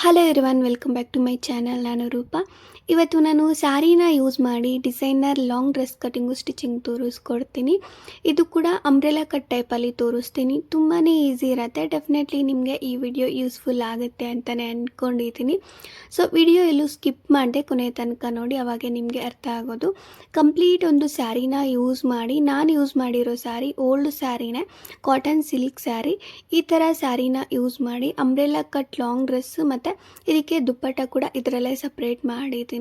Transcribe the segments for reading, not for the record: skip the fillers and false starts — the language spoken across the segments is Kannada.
Hello everyone, welcome back to my channel. ನಾನು ರೂಪಾ. ಇವತ್ತು ನಾನು ಸ್ಯಾರಿನ ಯೂಸ್ ಮಾಡಿ designer long dress cutting stitching ತೋರಿಸ್ಕೊಡ್ತೀನಿ. ಇದು ಕೂಡ ಅಂಬ್ರೆಲಾ ಕಟ್ ಟೈಪಲ್ಲಿ ತೋರಿಸ್ತೀನಿ. ತುಂಬಾ ಈಸಿ ಇರುತ್ತೆ. ಡೆಫಿನೆಟ್ಲಿ ನಿಮಗೆ ಈ ವಿಡಿಯೋ ಯೂಸ್ಫುಲ್ ಆಗುತ್ತೆ ಅಂತಲೇ ಅಂದ್ಕೊಂಡಿದ್ದೀನಿ. ಸೊ ವಿಡಿಯೋ ಎಲ್ಲೂ ಸ್ಕಿಪ್ ಮಾಡದೆ ಕೊನೆ ತನಕ ನೋಡಿ, ಅವಾಗೆ ನಿಮಗೆ ಅರ್ಥ ಆಗೋದು. ಕಂಪ್ಲೀಟ್ ಒಂದು ಸ್ಯಾರಿನ ಯೂಸ್ ಮಾಡಿ, ನಾನು ಯೂಸ್ ಮಾಡಿರೋ ಸ್ಯಾರಿ ಓಲ್ಡ್ ಸ್ಯಾರಿನೇ, ಕಾಟನ್ ಸಿಲ್ಕ್ ಸ್ಯಾರಿ. ಈ ಥರ ಸ್ಯಾರಿನ ಯೂಸ್ ಮಾಡಿ ಅಂಬ್ರೆಲಾ ಕಟ್ ಲಾಂಗ್ ಡ್ರೆಸ್ಸು ಮತ್ತು ಇದಕ್ಕೆ ದುಪ್ಪಟ್ಟ ಕೂಡ ಇದರಲ್ಲೇ ಸಪ್ರೇಟ್ ಮಾಡಿದ್ದೀನಿ.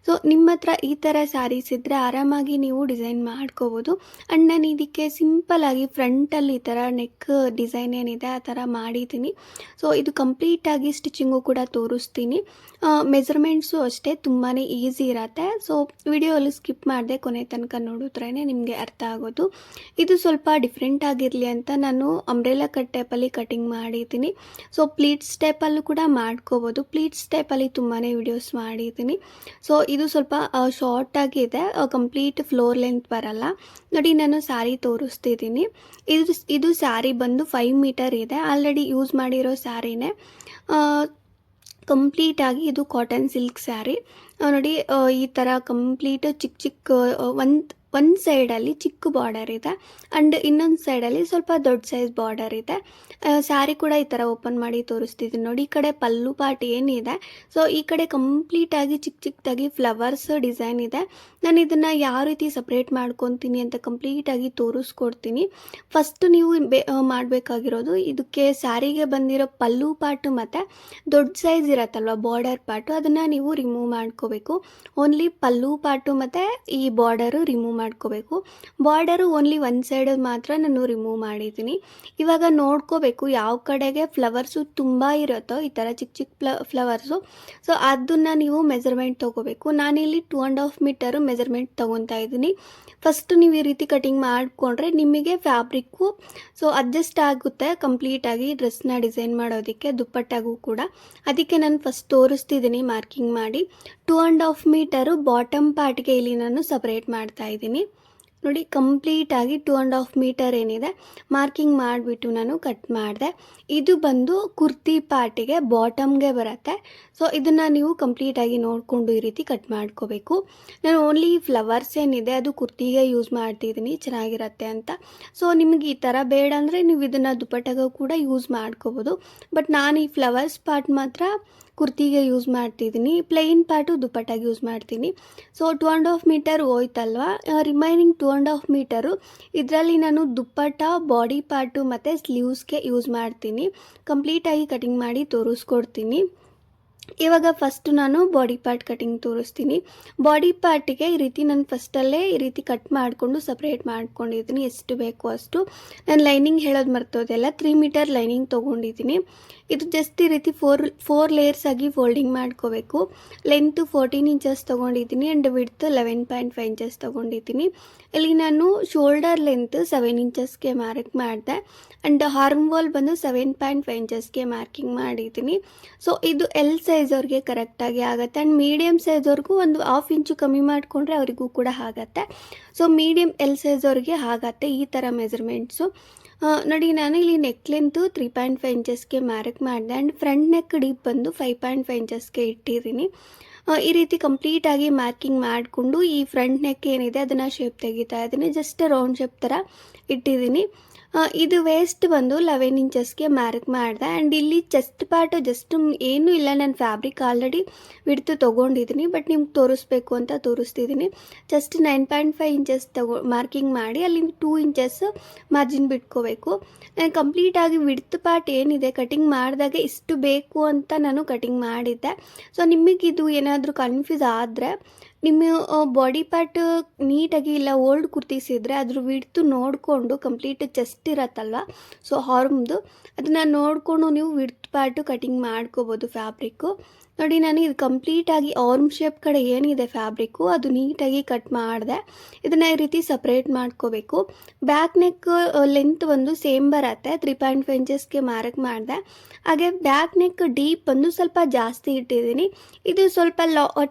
ಸೊ ನಿಮ್ಮ ಹತ್ರ ಈ ಥರ ಸ್ಯಾರೀಸ್ ಇದ್ದರೆ ಆರಾಮಾಗಿ ನೀವು ಡಿಸೈನ್ ಮಾಡ್ಕೋಬೋದು. ಆ್ಯಂಡ್ ನಾನು ಇದಕ್ಕೆ ಸಿಂಪಲ್ಲಾಗಿ ಫ್ರಂಟಲ್ಲಿ ಈ ಥರ ನೆಕ್ ಡಿಸೈನ್ ಏನಿದೆ ಆ ಥರ ಮಾಡಿದ್ದೀನಿ. ಸೊ ಇದು ಕಂಪ್ಲೀಟಾಗಿ ಸ್ಟಿಚಿಂಗು ಕೂಡ ತೋರಿಸ್ತೀನಿ. ಮೆಜರ್ಮೆಂಟ್ಸು ಅಷ್ಟೇ ತುಂಬಾ ಈಸಿ ಇರುತ್ತೆ. ಸೊ ವಿಡಿಯೋಲ್ಲಿ ಸ್ಕಿಪ್ ಮಾಡದೆ ಕೊನೆ ತನಕ ನೋಡಿದ್ರೇ ನಿಮಗೆ ಅರ್ಥ ಆಗೋದು. ಇದು ಸ್ವಲ್ಪ ಡಿಫ್ರೆಂಟ್ ಆಗಿರಲಿ ಅಂತ ನಾನು ಅಂಬ್ರೆಲಾ ಕಟ್ ಟೈಪಲ್ಲಿ ಕಟಿಂಗ್ ಮಾಡಿದ್ದೀನಿ. ಸೊ ಪ್ಲೀಟ್ಸ್ ಟೈಪಲ್ಲೂ ಕೂಡ ಮಾಡ್ಕೋಬೋದು. ಪ್ಲೀಟ್ಸ್ ಟೈಪಲ್ಲಿ ತುಂಬಾ ವಿಡಿಯೋಸ್ ಮಾಡಿದ್ದೀನಿ. ಸೊ ಇದು ಸ್ವಲ್ಪ ಶಾರ್ಟಾಗಿದೆ, ಕಂಪ್ಲೀಟ್ ಫ್ಲೋರ್ ಲೆಂತ್ ಬರಲ್ಲ. ನೋಡಿ, ನಾನು ಸ್ಯಾರಿ ತೋರಿಸ್ತಿದ್ದೀನಿ. ಇದು ಸ್ಯಾರಿ ಬಂದು 5 ಮೀಟರ್ ಇದೆ. ಆಲ್ರೆಡಿ ಯೂಸ್ ಮಾಡಿರೋ ಸ್ಯಾರಿನೇ. ಕಂಪ್ಲೀಟಾಗಿ ಇದು ಕಾಟನ್ ಸಿಲ್ಕ್ ಸ್ಯಾರಿ. ನೋಡಿ, ಈ ಥರ ಕಂಪ್ಲೀಟ್ ಚಿಕ್ಕ ಚಿಕ್ಕ ಒಂದು ಸೈಡಲ್ಲಿ ಚಿಕ್ಕ ಬಾರ್ಡರ್ ಇದೆ ಆ್ಯಂಡ್ ಇನ್ನೊಂದು ಸೈಡಲ್ಲಿ ಸ್ವಲ್ಪ ದೊಡ್ಡ ಸೈಜ್ ಬಾರ್ಡರ್ ಇದೆ. ಸ್ಯಾರಿ ಕೂಡ ಈ ಥರ ಓಪನ್ ಮಾಡಿ ತೋರಿಸ್ತಿದ್ದೀನಿ. ನೋಡಿ, ಈ ಕಡೆ ಪಲ್ಲು ಪಾರ್ಟ್ ಏನಿದೆ, ಸೊ ಈ ಕಡೆ ಕಂಪ್ಲೀಟಾಗಿ ಚಿಕ್ಕ ಚಿಕ್ಕದಾಗಿ ಫ್ಲವರ್ಸ್ ಡಿಸೈನ್ ಇದೆ. ನಾನು ಇದನ್ನು ಯಾವ ರೀತಿ ಸಪ್ರೇಟ್ ಮಾಡ್ಕೊತೀನಿ ಅಂತ ಕಂಪ್ಲೀಟಾಗಿ ತೋರಿಸ್ಕೊಡ್ತೀನಿ. ಫಸ್ಟು ನೀವು ಮಾಡಬೇಕಾಗಿರೋದು, ಇದಕ್ಕೆ ಸ್ಯಾರಿಗೆ ಬಂದಿರೋ ಪಲ್ಲು ಪಾರ್ಟು ಮತ್ತು ದೊಡ್ಡ ಸೈಜ್ ಇರತ್ತಲ್ವ ಬಾರ್ಡರ್ ಪಾರ್ಟು, ಅದನ್ನು ನೀವು ರಿಮೂವ್ ಮಾಡ್ಕೋಬೇಕು. ಓನ್ಲಿ ಪಲ್ಲು ಪಾರ್ಟು ಮತ್ತು ಈ ಬಾರ್ಡರು ರಿಮೂವ್ ಮಾಡ್ಕೋಬೇಕು. ಬಾರ್ಡರು ಓನ್ಲಿ ಒಂದು ಸೈಡ್ ಮಾತ್ರ ನಾನು ರಿಮೂವ್ ಮಾಡಿದ್ದೀನಿ. ಇವಾಗ ನೋಡ್ಕೋಬೇಕು ಯಾವ ಕಡೆಗೆ ಫ್ಲವರ್ಸು ತುಂಬ ಇರುತ್ತೋ, ಈ ಥರ ಚಿಕ್ಕ ಚಿಕ್ಕ ಫ್ಲವರ್ಸು. ಸೊ ಅದನ್ನು ನೀವು ಮೆಜರ್ಮೆಂಟ್ ತೊಗೋಬೇಕು. ನಾನಿಲ್ಲಿ 2.5 ಮೀಟರು ಮೆಜರ್ಮೆಂಟ್ ತೊಗೊತಾ ಇದ್ದೀನಿ. ಫಸ್ಟ್ ನೀವು ಈ ರೀತಿ ಕಟಿಂಗ್ ಮಾಡಿಕೊಂಡ್ರೆ ನಿಮಗೆ ಫ್ಯಾಬ್ರಿಕ್ಕು ಸೊ ಅಡ್ಜಸ್ಟ್ ಆಗುತ್ತೆ ಕಂಪ್ಲೀಟಾಗಿ ಡ್ರೆಸ್ನ ಡಿಸೈನ್ ಮಾಡೋದಕ್ಕೆ, ದುಪ್ಪಟ್ಟಾಗೂ ಕೂಡ. ಅದಕ್ಕೆ ನಾನು ಫಸ್ಟ್ ತೋರಿಸ್ತಿದ್ದೀನಿ ಮಾರ್ಕಿಂಗ್ ಮಾಡಿ. 2.5 ಮೀಟರು ಬಾಟಮ್ ಪಾರ್ಟ್ಗೆ ಇಲ್ಲಿ ನಾನು ಸಪ್ರೇಟ್ ಮಾಡ್ತಾ ಇದ್ದೀನಿ. ನೋಡಿ, ಕಂಪ್ಲೀಟಾಗಿ 2.5 ಮೀಟರ್ ಏನಿದೆ ಮಾರ್ಕಿಂಗ್ ಮಾಡಿಬಿಟ್ಟು ನಾನು ಕಟ್ ಮಾಡಿದೆ. ಇದು ಬಂದು ಕುರ್ತಿ ಪಾರ್ಟಿಗೆ ಬಾಟಮ್ಗೆ ಬರುತ್ತೆ. ಸೊ ಇದನ್ನು ನೀವು ಕಂಪ್ಲೀಟಾಗಿ ನೋಡಿಕೊಂಡು ಈ ರೀತಿ ಕಟ್ ಮಾಡ್ಕೋಬೇಕು. ನಾನು ಓನ್ಲಿ ಫ್ಲವರ್ಸ್ ಏನಿದೆ ಅದು ಕುರ್ತಿಗೆ ಯೂಸ್ ಮಾಡ್ತಿದ್ದೀನಿ, ಚೆನ್ನಾಗಿರುತ್ತೆ ಅಂತ. ಸೊ ನಿಮಗೆ ಈ ಥರ ಬೇಡ ಅಂದರೆ ನೀವು ಇದನ್ನು ದುಪ್ಪಟ್ಟಾಗೂ ಕೂಡ ಯೂಸ್ ಮಾಡ್ಕೋಬೋದು. ಬಟ್ ನಾನು ಈ ಫ್ಲವರ್ಸ್ ಪಾರ್ಟ್ ಮಾತ್ರ ಕುರ್ತಿಗೆ ಯೂಸ್ ಮಾಡ್ತಿದ್ದೀನಿ, ಪ್ಲೇನ್ ಪಾರ್ಟು ದುಪ್ಪಟ್ಟಾಗಿ ಯೂಸ್ ಮಾಡ್ತೀನಿ. ಸೊ 2.5 ಮೀಟರ್ ಹೋಯ್ತಲ್ವ, ರಿಮೈನಿಂಗ್ 2.5 ಮೀಟರು ಇದರಲ್ಲಿ ನಾನು ದುಪ್ಪಟ್ಟ, ಬಾಡಿ ಪಾರ್ಟು ಮತ್ತು ಸ್ಲೀವ್ಸ್ಗೆ ಯೂಸ್ ಮಾಡ್ತೀನಿ. ಕಂಪ್ಲೀಟಾಗಿ ಕಟಿಂಗ್ ಮಾಡಿ ತೋರಿಸ್ಕೊಡ್ತೀನಿ. ಇವಾಗ ಫಸ್ಟು ನಾನು ಬಾಡಿ ಪಾರ್ಟ್ ಕಟಿಂಗ್ ತೋರಿಸ್ತೀನಿ. ಬಾಡಿ ಪಾರ್ಟಿಗೆ ಈ ರೀತಿ ನಾನು ಫಸ್ಟಲ್ಲೇ ಈ ರೀತಿ ಕಟ್ ಮಾಡಿಕೊಂಡು ಸಪ್ರೇಟ್ ಮಾಡ್ಕೊಂಡಿದ್ದೀನಿ, ಎಷ್ಟು ಬೇಕೋ ಅಷ್ಟು. ನಾನು ಲೈನಿಂಗ್ ಹೇಳೋದು ಮರ್ತೋದೆಲ್ಲ, 3 ಮೀಟರ್ ಲೈನಿಂಗ್ ತೊಗೊಂಡಿದ್ದೀನಿ. ಇದು ಜಸ್ಟ್ ಈ ರೀತಿ ಫೋರ್ ಲೇಯರ್ಸ್ ಆಗಿ ಫೋಲ್ಡಿಂಗ್ ಮಾಡ್ಕೋಬೇಕು. ಲೆಂತು 14 ಇಂಚಸ್ ತೊಗೊಂಡಿದ್ದೀನಿ ಆ್ಯಂಡ್ ವಿಡ್ತ್ 11.5 ಇಂಚಸ್ ತೊಗೊಂಡಿದ್ದೀನಿ. ಇಲ್ಲಿ ನಾನು ಶೋಲ್ಡರ್ ಲೆಂತ್ 7 ಇಂಚಸ್ಗೆ ಮಾರ್ಕ್ ಮಾಡಿದೆ ಆ್ಯಂಡ್ ಆರ್ಮ್ ವಾಲ್ ಬಂದು 7.5 ಇಂಚಸ್ಗೆ ಮಾರ್ಕಿಂಗ್ ಮಾಡಿದ್ದೀನಿ. ಸೊ ಇದು ಎಲ್ ಸೈಜವ್ರಿಗೆ ಕರೆಕ್ಟಾಗಿ ಆಗುತ್ತೆ ಆ್ಯಂಡ್ ಮೀಡಿಯಮ್ ಸೈಜವ್ರಿಗೂ ಒಂದು 1/2 ಇಂಚು ಕಮ್ಮಿ ಮಾಡಿಕೊಂಡ್ರೆ ಅವರಿಗೂ ಕೂಡ ಆಗುತ್ತೆ. ಸೊ ಮೀಡಿಯಮ್ ಎಲ್ ಸೈಜವ್ರಿಗೆ ಆಗುತ್ತೆ ಈ ಥರ ಮೆಜರ್ಮೆಂಟ್ಸು. ನೋಡಿ, ನಾನು ಇಲ್ಲಿ ನೆಕ್ ಲೆಂತು 3.5 ಇಂಚಸ್ಗೆ ಮಾರ್ಕ್ ಮಾಡಿದೆ ಆ್ಯಂಡ್ ಫ್ರಂಟ್ ನೆಕ್ ಡೀಪ್ ಬಂದು 5.5 ಇಂಚಸ್ಗೆ ಇಟ್ಟಿದ್ದೀನಿ. ಈ ರೀತಿ ಕಂಪ್ಲೀಟಾಗಿ ಮಾರ್ಕಿಂಗ್ ಮಾಡಿಕೊಂಡು ಈ ಫ್ರಂಟ್ ನೆಕ್ ಏನಿದೆ ಅದನ್ನು ಶೇಪ್ ತೆಗಿತಾ ಇದ್ದೀನಿ. ಜಸ್ಟ್ ರೌಂಡ್ ಶೇಪ್ ಥರ ಇಟ್ಟಿದ್ದೀನಿ. ಇದು ವೇಸ್ಟ್ ಬಂದು 11 ಇಂಚಸ್ಗೆ ಮಾರ್ಕ್ ಮಾಡಿದೆ ಆ್ಯಂಡ್ ಇಲ್ಲಿ ಚೆಸ್ಟ್ ಪಾರ್ಟು ಜಸ್ಟ್ ಏನೂ ಇಲ್ಲ, ನಾನು ಫ್ಯಾಬ್ರಿಕ್ ಆಲ್ರೆಡಿ ವಿಡ್ತು ತೊಗೊಂಡಿದ್ದೀನಿ, ಬಟ್ ನಿಮ್ಗೆ ತೋರಿಸ್ಬೇಕು ಅಂತ ತೋರಿಸ್ತಿದ್ದೀನಿ. ಜಸ್ಟ್ 9.5 ಇಂಚಸ್ ಮಾರ್ಕಿಂಗ್ ಮಾಡಿ ಅಲ್ಲಿ 2 ಇಂಚಸ್ ಮಾರ್ಜಿನ್ ಬಿಟ್ಕೋಬೇಕು. ನಾನು ಕಂಪ್ಲೀಟಾಗಿ ವಿಡ್ತ್ ಪಾರ್ಟ್ ಏನಿದೆ ಕಟಿಂಗ್ ಮಾಡಿದಾಗ ಇಷ್ಟು ಬೇಕು ಅಂತ ನಾನು ಕಟಿಂಗ್ ಮಾಡಿದ್ದೆ. ಸೊ ನಿಮಗಿದು ಏನಾದರೂ ಕನ್ಫ್ಯೂಸ್ ಆದರೆ ನಿಮ್ಮ ಬಾಡಿ ಪಾರ್ಟ್ ನೀಟಾಗಿ ಇಲ್ಲ ಓಲ್ಡ್ ಕುರ್ತೀಸ್ ಇದ್ದರೆ ಅದ್ರ ವಿಡ್ತು ನೋಡಿಕೊಂಡು ಕಂಪ್ಲೀಟ್ ಚೆಸ್ಟ್ ಇರತ್ತಲ್ವ, ಸೊ ಆರ್ಮ್ದು ಅದನ್ನು ನೋಡಿಕೊಂಡು ನೀವು ವಿಡ್ತ್ ಪಾರ್ಟು ಕಟಿಂಗ್ ಮಾಡ್ಕೋಬೋದು ಫ್ಯಾಬ್ರಿಕ್ಕು. ನೋಡಿ, ನಾನು ಇದು ಕಂಪ್ಲೀಟಾಗಿ ಆರ್ಮ್ ಶೇಪ್ ಕಡೆ ಏನಿದೆ ಫ್ಯಾಬ್ರಿಕ್ಕು ಅದು ನೀಟಾಗಿ ಕಟ್ ಮಾಡಿದೆ. ಇದನ್ನು ಈ ರೀತಿ ಸಪ್ರೇಟ್ ಮಾಡ್ಕೋಬೇಕು. ಬ್ಯಾಕ್ ನೆಕ್ ಲೆಂತ್ ಒಂದು ಸೇಮ್ ಬರುತ್ತೆ, 3.5 ಇಂಚಸ್ಗೆ ಮಾರ್ಕ್ ಮಾಡಿದೆ. ಹಾಗೆ ಬ್ಯಾಕ್ ನೆಕ್ ಡೀಪ್ ಬಂದು ಸ್ವಲ್ಪ ಜಾಸ್ತಿ ಇಟ್ಟಿದ್ದೀನಿ. ಇದು ಸ್ವಲ್ಪ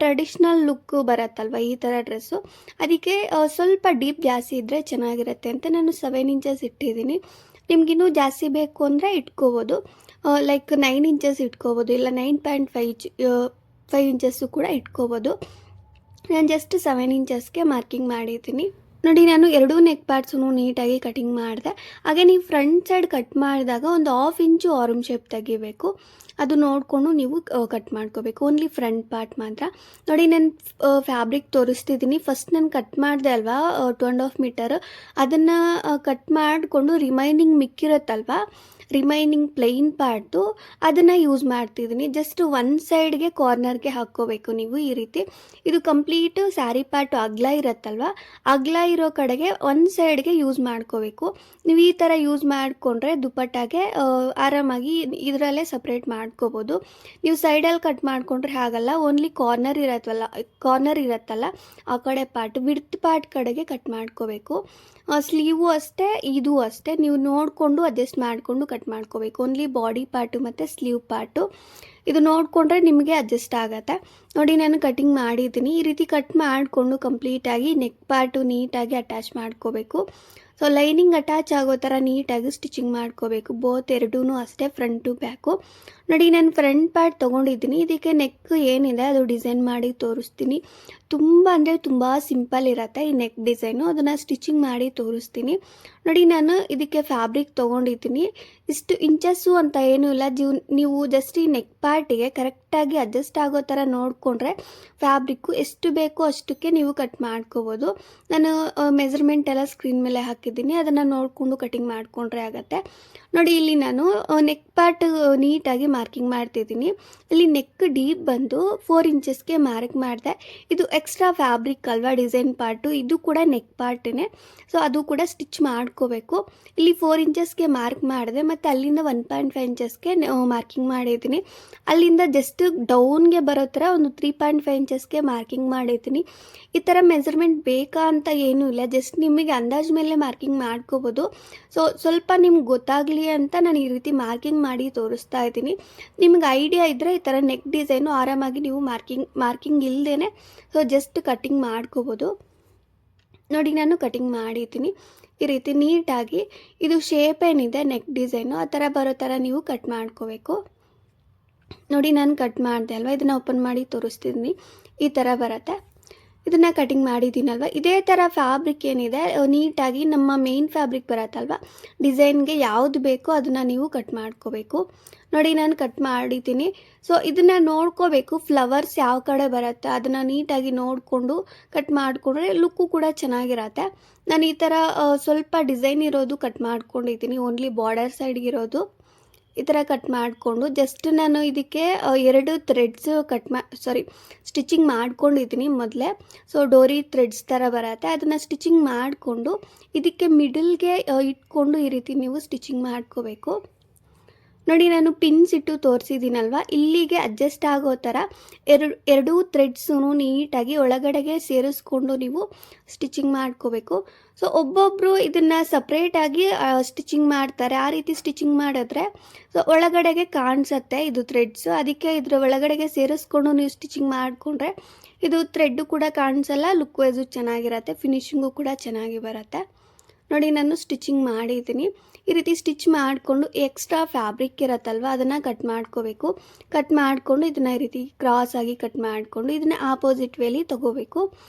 ಟ್ರೆಡಿಷ್ನಲ್ ಲುಕ್ ಬರುತ್ತಲ್ವ ಈ ಥರ ಡ್ರೆಸ್ಸು, ಅದಕ್ಕೆ ಸ್ವಲ್ಪ ಡೀಪ್ ಜಾಸ್ತಿ ಇದ್ದರೆ ಚೆನ್ನಾಗಿರುತ್ತೆ ಅಂತ ನಾನು 7 ಇಂಚಸ್ ಇಟ್ಟಿದ್ದೀನಿ. ನಿಮಗಿನ್ನೂ ಜಾಸ್ತಿ ಬೇಕು ಅಂದರೆ ಇಟ್ಕೋಬೋದು. ಲೈಕ್ 9 ಇಂಚಸ್ ಇಟ್ಕೋಬೋದು, ಇಲ್ಲ 9.5 ಇಂಚಸ್ಸು ಕೂಡ ಇಟ್ಕೋಬೋದು. ನಾನು ಜಸ್ಟ್ 7 ಇಂಚಸ್ಗೆ ಮಾರ್ಕಿಂಗ್ ಮಾಡಿದ್ದೀನಿ. ನೋಡಿ, ನಾನು ಎರಡೂ ನೆಕ್ ಪಾರ್ಟ್ಸೂ ನೀಟಾಗಿ ಕಟಿಂಗ್ ಮಾಡಿದೆ. ಹಾಗೆ ನೀವು ಫ್ರಂಟ್ ಸೈಡ್ ಕಟ್ ಮಾಡಿದಾಗ ಒಂದು 1/2 ಇಂಚು ಆರ್ಮ್ ಶೇಪ್ ತೆಗಿಬೇಕು. ಅದು ನೋಡಿಕೊಂಡು ನೀವು ಕಟ್ ಮಾಡ್ಕೋಬೇಕು, ಓನ್ಲಿ ಫ್ರಂಟ್ ಪಾರ್ಟ್ ಮಾತ್ರ. ನೋಡಿ, ನಾನು ಫ್ಯಾಬ್ರಿಕ್ ತೋರಿಸ್ತಿದ್ದೀನಿ. ಫಸ್ಟ್ ನಾನು ಕಟ್ ಮಾಡಿದೆ ಅಲ್ವಾ 2.5 ಮೀಟರ್, ಅದನ್ನು ಕಟ್ ಮಾಡಿಕೊಂಡು ರಿಮೈನಿಂಗ್ ಮಿಕ್ಕಿರುತ್ತಲ್ವಾ, ರಿಮೈನಿಂಗ್ ಪ್ಲೈನ್ ಪಾರ್ಟು ಅದನ್ನು ಯೂಸ್ ಮಾಡ್ತಿದ್ದೀನಿ. ಜಸ್ಟ್ ಒಂದು ಸೈಡ್ಗೆ ಕಾರ್ನರ್ಗೆ ಹಾಕ್ಕೋಬೇಕು ನೀವು ಈ ರೀತಿ. ಇದು ಕಂಪ್ಲೀಟು ಸ್ಯಾರಿ ಪಾರ್ಟು ಅಗಲ ಇರುತ್ತಲ್ವ, ಅಗಲ ಇರೋ ಕಡೆಗೆ ಒಂದು ಸೈಡ್ಗೆ ಯೂಸ್ ಮಾಡ್ಕೋಬೇಕು. ನೀವು ಈ ಥರ ಯೂಸ್ ಮಾಡಿಕೊಂಡ್ರೆ ದುಪ್ಪಟ್ಟಾಗೆ ಆರಾಮಾಗಿ ಇದರಲ್ಲೇ ಸಪ್ರೇಟ್ ಮಾಡ್ಕೋಬೋದು. ನೀವು ಸೈಡಲ್ಲಿ ಕಟ್ ಮಾಡಿಕೊಂಡ್ರೆ ಹಾಗಲ್ಲ, ಓನ್ಲಿ ಕಾರ್ನರ್ ಇರುತ್ತಲ್ಲ ಆ ಕಡೆ ಪಾರ್ಟ್, ವಿಡ್ತ್ ಪಾರ್ಟ್ ಕಡೆಗೆ ಕಟ್ ಮಾಡ್ಕೋಬೇಕು. ಸ್ಲೀವು ಅಷ್ಟೇ, ಇದು ಅಷ್ಟೇ, ನೀವು ನೋಡಿಕೊಂಡು ಅಡ್ಜಸ್ಟ್ ಮಾಡಿಕೊಂಡು ಕಟ್ ಮಾಡ್ಕೋಬೇಕು. ಓನ್ಲಿ ಬಾಡಿ ಪಾರ್ಟು ಮತ್ತು ಸ್ಲೀವ್ ಪಾರ್ಟು ಇದು ನೋಡಿಕೊಂಡ್ರೆ ನಿಮಗೆ ಅಡ್ಜಸ್ಟ್ ಆಗುತ್ತೆ. ನೋಡಿ, ನಾನು ಕಟಿಂಗ್ ಮಾಡಿದ್ದೀನಿ. ಈ ರೀತಿ ಕಟ್ ಮಾಡಿಕೊಂಡು ಕಂಪ್ಲೀಟಾಗಿ ನೆಕ್ ಪಾರ್ಟು ನೀಟಾಗಿ ಅಟ್ಯಾಚ್ ಮಾಡ್ಕೋಬೇಕು. ಸೊ ಲೈನಿಂಗ್ ಅಟ್ಯಾಚ್ ಆಗೋ ಥರ ನೀಟಾಗಿ ಸ್ಟಿಚಿಂಗ್ ಮಾಡ್ಕೋಬೇಕು, ಬೋತ್ ಎರಡೂ ಅಷ್ಟೇ, ಫ್ರಂಟು ಬ್ಯಾಕು. ನೋಡಿ, ನಾನು ಫ್ರಂಟ್ ಪಾರ್ಟ್ ತೊಗೊಂಡಿದ್ದೀನಿ. ಇದಕ್ಕೆ ನೆಕ್ ಏನಿದೆ ಅದು ಡಿಸೈನ್ ಮಾಡಿ ತೋರಿಸ್ತೀನಿ. ತುಂಬ ಅಂದರೆ ತುಂಬ ಸಿಂಪಲ್ ಇರುತ್ತೆ ಈ ನೆಕ್ ಡಿಸೈನು, ಅದನ್ನು ಸ್ಟಿಚಿಂಗ್ ಮಾಡಿ ತೋರಿಸ್ತೀನಿ. ನೋಡಿ, ನಾನು ಇದಕ್ಕೆ ಫ್ಯಾಬ್ರಿಕ್ ತೊಗೊಂಡಿದ್ದೀನಿ. ಇಷ್ಟು ಇಂಚಸ್ಸು ಅಂತ ಏನೂ ಇಲ್ಲ, ನೀವು ಜಸ್ಟ್ ಈ ನೆಕ್ ಪಾರ್ಟಿಗೆ ಕರೆಕ್ಟಾಗಿ ಅಡ್ಜಸ್ಟ್ ಆಗೋ ಥರ ನೋಡಿಕೊಂಡ್ರೆ ಫ್ಯಾಬ್ರಿಕ್ಕು ಎಷ್ಟು ಬೇಕೋ ಅಷ್ಟಕ್ಕೆ ನೀವು ಕಟ್ ಮಾಡ್ಕೋಬೋದು. ನಾನು ಮೆಜರ್ಮೆಂಟ್ ಎಲ್ಲ ಸ್ಕ್ರೀನ್ ಮೇಲೆ ಹಾಕಿದ್ದೀನಿ, ಅದನ್ನು ನೋಡಿಕೊಂಡು ಕಟಿಂಗ್ ಮಾಡಿಕೊಂಡ್ರೆ ಆಗುತ್ತೆ. ನೋಡಿ, ಇಲ್ಲಿ ನಾನು ನೆಕ್ ಪಾರ್ಟ್ ನೀಟಾಗಿ ಮಾರ್ಕಿಂಗ್ ಮಾಡ್ತಿದ್ದೀನಿ. ಇಲ್ಲಿ ನೆಕ್ ಡೀಪ್ ಬಂದು 4 ಇಂಚಸ್ಗೆ ಮಾರ್ಕ್ ಮಾಡಿದೆ. ಇದು ಎಕ್ಸ್ಟ್ರಾ ಫ್ಯಾಬ್ರಿಕ್ ಅಲ್ವಾ ಡಿಸೈನ್ ಪಾರ್ಟು, ಇದು ಕೂಡ ನೆಕ್ ಪಾರ್ಟೇ. ಸೊ ಅದು ಕೂಡ ಸ್ಟಿಚ್ ಮಾಡ್ಕೋಬೇಕು. ಇಲ್ಲಿ 4 ಇಂಚಸ್ಗೆ ಮಾರ್ಕ್ ಮಾಡಿದೆ, ಮತ್ತು ಅಲ್ಲಿಂದ 1.5 ಇಂಚಸ್ಗೆ ಮಾರ್ಕಿಂಗ್ ಮಾಡಿದ್ದೀನಿ. ಅಲ್ಲಿಂದ ಜಸ್ಟ್ ಡೌನ್ಗೆ ಬರೋ ಥರ ಒಂದು 3.5 ಇಂಚಸ್ಗೆ ಮಾರ್ಕಿಂಗ್ ಮಾಡಿದ್ದೀನಿ. ಈ ಥರ ಮೆಜರ್ಮೆಂಟ್ ಬೇಕಾ ಅಂತ ಏನೂ ಇಲ್ಲ, ಜಸ್ಟ್ ನಿಮಗೆ ಅಂದಾಜು ಮೇಲೆ ಮಾರ್ಕಿಂಗ್ ಮಾಡ್ಕೋಬೋದು. ಸೊ ಸ್ವಲ್ಪ ನಿಮ್ಗೆ ಗೊತ್ತಾಗಲಿ ಅಂತ ನಾನು ಈ ರೀತಿ ಮಾರ್ಕಿಂಗ್ ಮಾಡಿ ತೋರಿಸ್ತಾ ಇದ್ದೀನಿ. ನಿಮ್ಗೆ ಐಡಿಯಾ ಇದ್ದರೆ ಈ ಥರ ನೆಕ್ ಡಿಸೈನು ಆರಾಮಾಗಿ ನೀವು ಮಾರ್ಕಿಂಗ್ ಇಲ್ಲದೇ ಸೊ ಜಸ್ಟ್ ಕಟ್ಟಿಂಗ್ ಮಾಡ್ಕೋಬೋದು. ನೋಡಿ, ನಾನು ಕಟಿಂಗ್ ಮಾಡಿದ್ದೀನಿ ಈ ರೀತಿ ನೀಟಾಗಿ. ಇದು ಶೇಪ್ ಏನಿದೆ ನೆಕ್ ಡಿಸೈನು ಆ ಥರ ಬರೋ ಥರ ನೀವು ಕಟ್ ಮಾಡ್ಕೋಬೇಕು. ನೋಡಿ, ನಾನು ಕಟ್ ಮಾಡಿದೆ ಅಲ್ವಾ, ಇದನ್ನು ಓಪನ್ ಮಾಡಿ ತೋರಿಸ್ತಿದ್ದೀನಿ. ಈ ಥರ ಬರುತ್ತೆ. ಇದನ್ನು ಕಟಿಂಗ್ ಮಾಡಿದ್ದೀನಲ್ವ, ಇದೇ ಥರ ಫ್ಯಾಬ್ರಿಕ್ ಏನಿದೆ ನೀಟಾಗಿ ನಮ್ಮ ಮೇನ್ ಫ್ಯಾಬ್ರಿಕ್ ಬರುತ್ತಲ್ವ ಡಿಸೈನ್ಗೆ ಯಾವುದು ಬೇಕೋ ಅದನ್ನು ನೀವು ಕಟ್ ಮಾಡ್ಕೋಬೇಕು. ನೋಡಿ, ನಾನು ಕಟ್ ಮಾಡಿದ್ದೀನಿ. ಸೊ ಇದನ್ನು ನೋಡ್ಕೋಬೇಕು, ಫ್ಲವರ್ಸ್ ಯಾವ ಕಡೆ ಬರುತ್ತೆ ಅದನ್ನು ನೀಟಾಗಿ ನೋಡಿಕೊಂಡು ಕಟ್ ಮಾಡಿಕೊಂಡ್ರೆ ಲುಕ್ಕು ಕೂಡ ಚೆನ್ನಾಗಿರತ್ತೆ. ನಾನು ಈ ಥರ ಸ್ವಲ್ಪ ಡಿಸೈನ್ ಇರೋದು ಕಟ್ ಮಾಡ್ಕೊಂಡಿದ್ದೀನಿ, ಓನ್ಲಿ ಬಾರ್ಡರ್ ಸೈಡ್ಗಿರೋದು ಈ ಥರ ಕಟ್ ಮಾಡಿಕೊಂಡು ಜಸ್ಟ್ ನಾನು ಇದಕ್ಕೆ 2 ಥ್ರೆಡ್ಸ್ ಸ್ಟಿಚಿಂಗ್ ಮಾಡ್ಕೊಂಡಿದ್ದೀನಿ ಮೊದಲೇ. ಸೊ ಡೋರಿ ಥ್ರೆಡ್ಸ್ ಥರ ಬರುತ್ತೆ, ಅದನ್ನು ಸ್ಟಿಚಿಂಗ್ ಮಾಡಿಕೊಂಡು ಇದಕ್ಕೆ ಮಿಡಲ್ಗೆ ಇಟ್ಕೊಂಡು ಈ ರೀತಿ ನೀವು ಸ್ಟಿಚಿಂಗ್ ಮಾಡ್ಕೋಬೇಕು. ನೋಡಿ, ನಾನು ಪಿನ್ಸ್ ಇಟ್ಟು ತೋರಿಸಿದ್ದೀನಲ್ವ, ಇಲ್ಲಿಗೆ ಅಡ್ಜಸ್ಟ್ ಆಗೋ ಥರ ಎರಡೂ ಥ್ರೆಡ್ಸೂ ನೀಟಾಗಿ ಒಳಗಡೆಗೆ ಸೇರಿಸ್ಕೊಂಡು ನೀವು ಸ್ಟಿಚಿಂಗ್ ಮಾಡ್ಕೋಬೇಕು. ಸೊ ಒಬ್ಬೊಬ್ಬರು ಇದನ್ನು ಸಪ್ರೇಟಾಗಿ ಸ್ಟಿಚಿಂಗ್ ಮಾಡ್ತಾರೆ, ಆ ರೀತಿ ಸ್ಟಿಚಿಂಗ್ ಮಾಡಿದ್ರೆ ಸೊ ಒಳಗಡೆಗೆ ಕಾಣಿಸುತ್ತೆ ಇದು ಥ್ರೆಡ್ಸು. ಅದಕ್ಕೆ ಇದರ ಒಳಗಡೆಗೆ ಸೇರಿಸ್ಕೊಂಡು ನೀವು ಸ್ಟಿಚಿಂಗ್ ಮಾಡಿಕೊಂಡ್ರೆ ಇದು ಥ್ರೆಡ್ಡು ಕೂಡ ಕಾಣಿಸಲ್ಲ, ಲುಕ್ ವೈಸು ಚೆನ್ನಾಗಿರುತ್ತೆ, ಫಿನಿಶಿಂಗು ಕೂಡ ಚೆನ್ನಾಗಿ ಬರುತ್ತೆ. ನೋಡಿ, ನಾನು ಸ್ಟಿಚಿಂಗ್ ಮಾಡಿದ್ದೀನಿ. ಈ ರೀತಿ ಸ್ಟಿಚ್ ಮಾಡಿಕೊಂಡು ಎಕ್ಸ್ಟ್ರಾ ಫ್ಯಾಬ್ರಿಕ್ ಇರುತ್ತಲ್ವ ಅದನ್ನು ಕಟ್ ಮಾಡ್ಕೋಬೇಕು. ಕಟ್ ಮಾಡಿಕೊಂಡು ಇದನ್ನು ಈ ರೀತಿ ಕ್ರಾಸ್ ಆಗಿ ಕಟ್ ಮಾಡಿಕೊಂಡು ಇದನ್ನು ಆಪೋಸಿಟ್ ವೇಲಿ ತೊಗೋಬೇಕು.